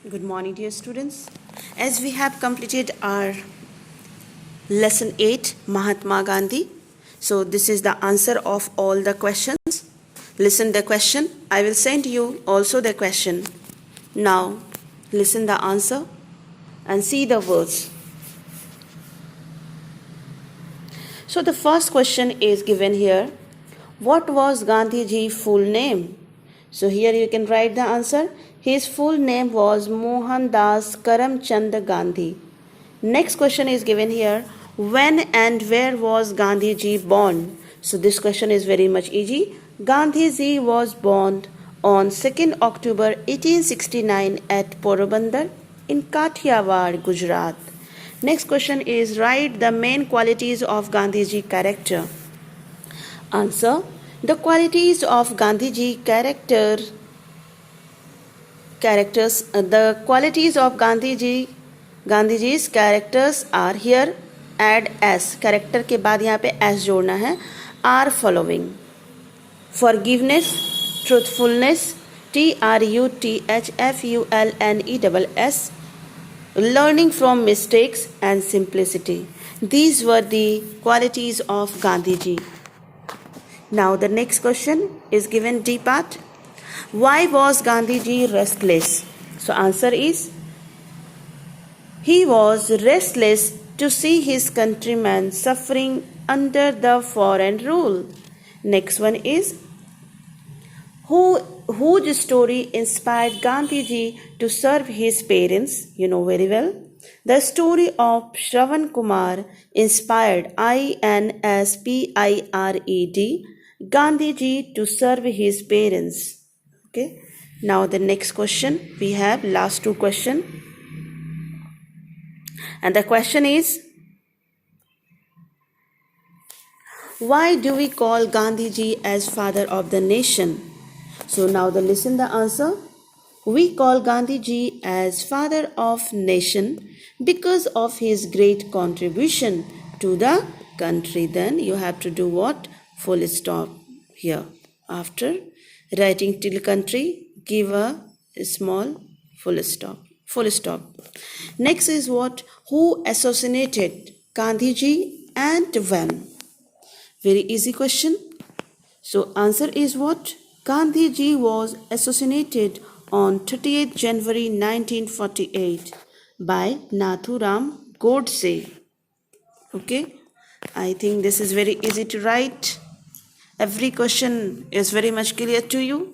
Good morning, dear students. As we have completed our lesson 8, Mahatma Gandhi. So this is the answer of all the questions. Listen the question. I will send you also the question. Now listen the answer and see the words. So the first question is given here. What was Gandhiji's full name? So here you can write the answer. His full name was Mohandas Karamchand Gandhi. Next question is given here. When and where was Gandhiji born? So this question is very much easy. Gandhiji was born on 2nd October 1869 at Porobandar in Kathiawar, Gujarat. Next question is write the main qualities of Gandhiji character. Answer. The qualities of Gandhiji's characters are here. Add S. Character के बाद यहाँ पे S जोड़ना है. Are following: forgiveness, truthfulness, truthfulness, learning from mistakes, and simplicity. These were the qualities of Gandhiji. Now the next question is given D part. Why was Gandhiji restless? So answer is, he was restless to see his countrymen suffering under the foreign rule. Next one is, whose story inspired Gandhiji to serve his parents? You know very well. The story of Shravan Kumar inspired INSPIRED Gandhiji to serve his parents. Okay. Now the next question, we have last two questions. And the question is, why do we call Gandhiji as father of the nation? So now listen the answer. We call Gandhiji as father of nation because of his great contribution to the country. Then you have to do what? Full stop here. After writing till country, give a small full stop. Full stop. Next is what? Who assassinated Gandhiji and when? Very easy question. So answer is what? Gandhiji was assassinated on 30th January 1948 by Nathuram Godse. Okay. I think this is very easy to write. Every question is very much clear to you.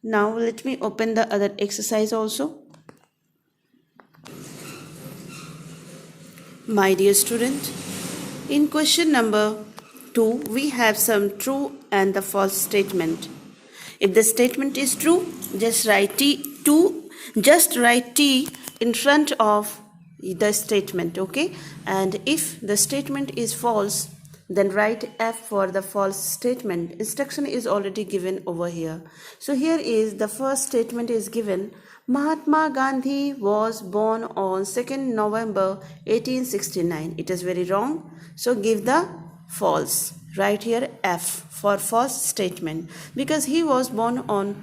Now let me open the other exercise also. My dear student, in question number 2, we have some true and the false statement. If the statement is true, just write T in front of the statement, okay? And if the statement is false, then write F for the false statement. Instruction is already given over here. So here is the first statement is given. Mahatma Gandhi was born on 2nd November 1869. It is very wrong. So give the false. Write here F for false statement. Because he was born on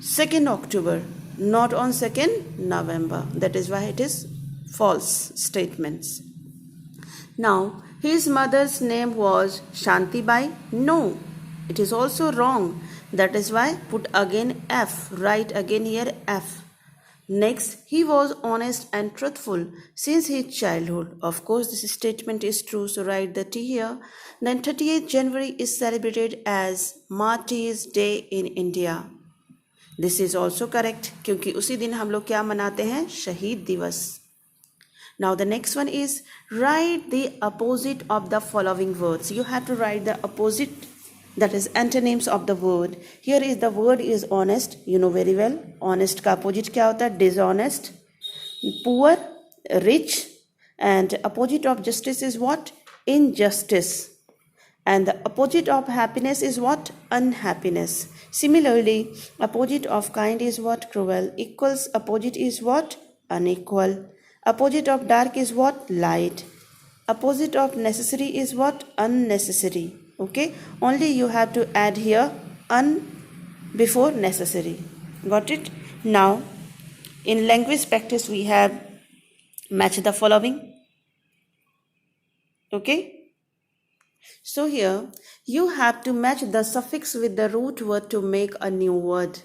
2nd October, not on 2nd November. That is why it is false statements. Now, his mother's name was Shantibai. No, it is also wrong. That is why put again F. Write again here F. Next, he was honest and truthful since his childhood. Of course, this statement is true, so write the T here. Then 30th January is celebrated as Martyrs' Day in India. This is also correct, क्योंकि उसी दिन हम लोग क्या मनाते हैं? शहीद दिवस. Now the next one is write the opposite of the following words. You have to write the opposite, that is antonyms of the word. Here is the word is honest. You know very well. Honest का opposite क्या होता है? Dishonest. Poor, rich, and opposite of justice is what? Injustice. And the opposite of happiness is what? Unhappiness. Similarly, opposite of kind is what? Cruel. Equals opposite is what? Unequal. Opposite of dark is what? Light. Opposite of necessary is what? Unnecessary. Okay. Only you have to add here un before necessary. Got it? Now, in language practice, we have match the following. Okay? So here, you have to match the suffix with the root word to make a new word.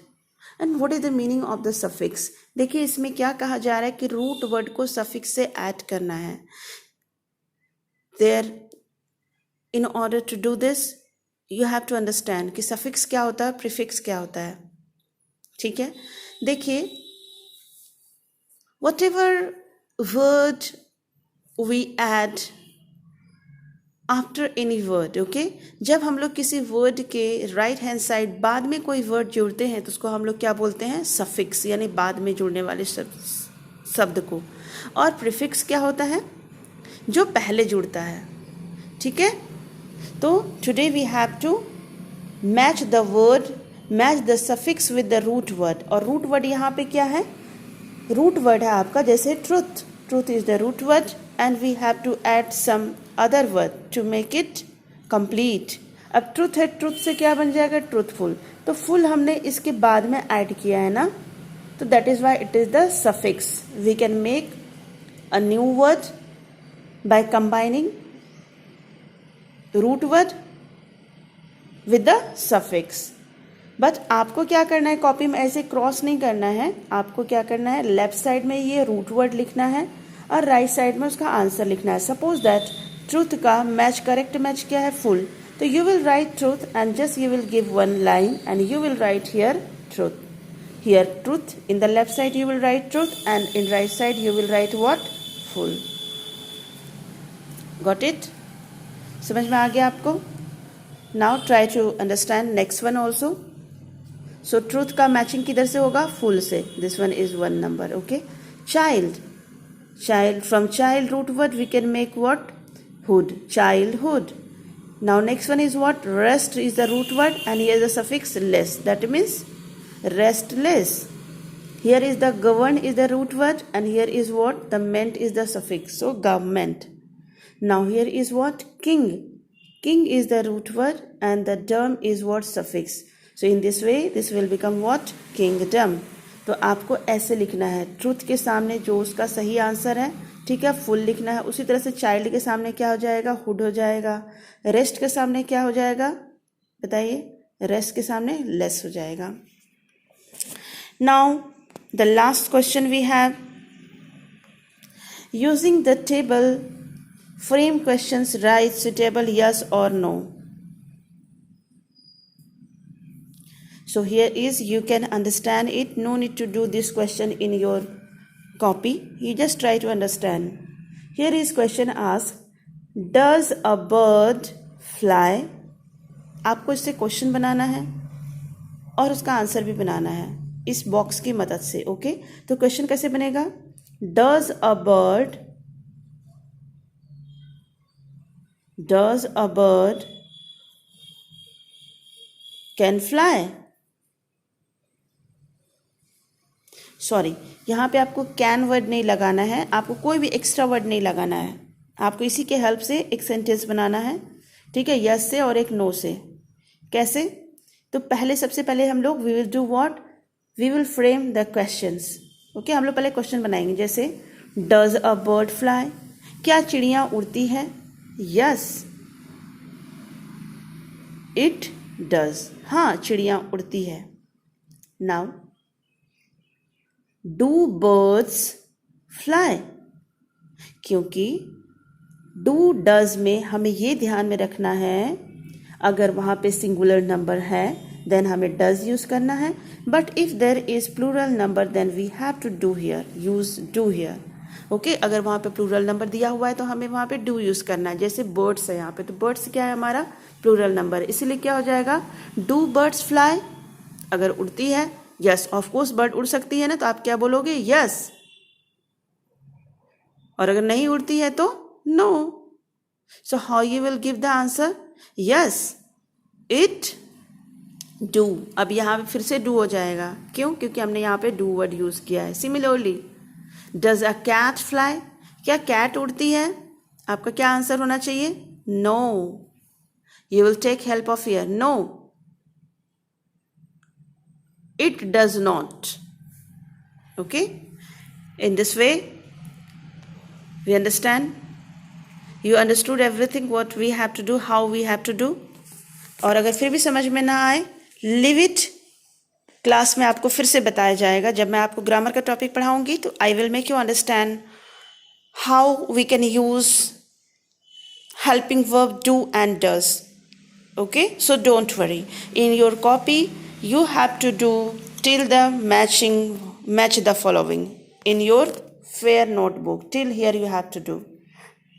And what is the meaning of the suffix? देखिए इसमें क्या कहा जा रहा है कि root word को suffix से ऐड करना है. There, in order to do this, you have to understand कि सफिक्स क्या होता है, प्रीफिक्स क्या होता है. ठीक है, देखिए whatever word we add after any word. Okay, जब हम लोग किसी वर्ड के राइट हैंड साइड बाद में कोई वर्ड जोड़ते हैं तो उसको हम लोग क्या बोलते हैं, सफिक्स, यानी बाद में जुड़ने वाले शब्द को. और प्रीफिक्स क्या होता है, जो पहले जुड़ता है. ठीक है, तो today we have to match the word, match the suffix with the root word. और रूट वर्ड यहाँ पे क्या है, रूट वर्ड है आपका जैसे truth. Truth is the root word and we have to add some other word to make it complete. अब truth है, ट्रूथ से क्या बन जाएगा, ट्रूथफुल. तो फुल हमने इसके बाद में ऐड किया है ना, तो that is why it is the suffix. We can make a new word by combining root word with the suffix. But आपको क्या करना है, कॉपी में ऐसे क्रॉस नहीं करना है. आपको क्या करना है, लेफ्ट साइड में ये रूट वर्ड लिखना है और राइट साइड में उसका आंसर लिखना है. सपोज दैट ट्रूथ का मैच, करेक्ट मैच क्या है, फुल. तो you will write truth and just you will give one line and you will write here truth. Here truth, in the left side you will write truth and in right side you will write what, full. Got it? समझ में आ गया आपको? Now try to understand next one also. So truth का matching किधर से होगा, full से. This one is 1 number. Okay, child. Child, from child root word we can make what, hood, childhood. Now next one is what, rest is the root word and here is the suffix less, that means restless. Here is the govern is the root word and here is what, the ment is the suffix, so government. Now here is what, king. King is the root word and the dom is what, suffix. So in this way this will become what, kingdom. तो आपको ऐसे लिखना है, truth के सामने जो उसका सही आंसर है, ठीक है, फुल लिखना है. उसी तरह से चाइल्ड के सामने क्या हो जाएगा, हुड हो जाएगा. रेस्ट के सामने क्या हो जाएगा, बताइए, रेस्ट के सामने लेस हो जाएगा. Now the last question we have, using the table frame questions write suitable yes और no. So here is, you can understand it, no need to do this question in your copy, you just try to understand. Here is question asked, does a bird fly. आपको इससे question बनाना है और उसका answer भी बनाना है इस box की मदद से. ओके, तो क्वेश्चन कैसे बनेगा, does a bird can fly. Sorry, यहाँ पे आपको कैन वर्ड नहीं लगाना है, आपको कोई भी एक्स्ट्रा वर्ड नहीं लगाना है. आपको इसी के हेल्प से एक सेंटेंस बनाना है. ठीक है, यस से और एक नो से. कैसे, तो पहले, सबसे पहले हम लोग we will do what, we will frame the questions. Okay, हम लोग पहले क्वेश्चन बनाएंगे. जैसे डज अ बर्ड फ्लाई, क्या चिड़िया उड़ती है, यस इट डज, हाँ चिड़िया उड़ती है. नाउ डू बर्ड्स फ्लाई, क्योंकि डू डज में हमें ये ध्यान में रखना है, अगर वहाँ पे सिंगुलर नंबर है देन हमें डज यूज़ करना है. But if there is plural number then we have to do here, use do here. Okay, अगर वहाँ पे प्लूरल नंबर दिया हुआ है तो हमें वहाँ पे डू यूज़ करना है. जैसे बर्ड्स है यहाँ पे, तो बर्ड्स क्या है, हमारा प्लूरल नंबर, इसीलिए क्या हो जाएगा, डू बर्ड्स फ्लाई. अगर उड़ती है, यस ऑफ कोर्स बर्ड उड़ सकती है ना, तो आप क्या बोलोगे, यस. और अगर नहीं उड़ती है तो no. So how you will give the answer, yes it do. अब यहाँ पे फिर से डू हो जाएगा, क्यों, क्योंकि हमने यहाँ पे डू वर्ड यूज किया है. Similarly does a cat fly, क्या कैट उड़ती है, आपका क्या आंसर होना चाहिए, no. You will take help of here, no it does not. Okay, in this way we understand. You understood everything what we have to do, how we have to do. और अगर फिर भी समझ में ना आए, लिव इट, क्लास में आपको फिर से बताया जाएगा। जब मैं आपको ग्रामर का टॉपिक पढ़ाऊंगी तो I will make you understand how we can use helping verb do and does. Okay, so don't worry. In your copy you have to do till the match the following in your fair notebook. Till here you have to do.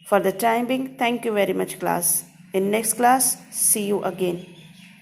For the time being, thank you very much class. In next class, see you again.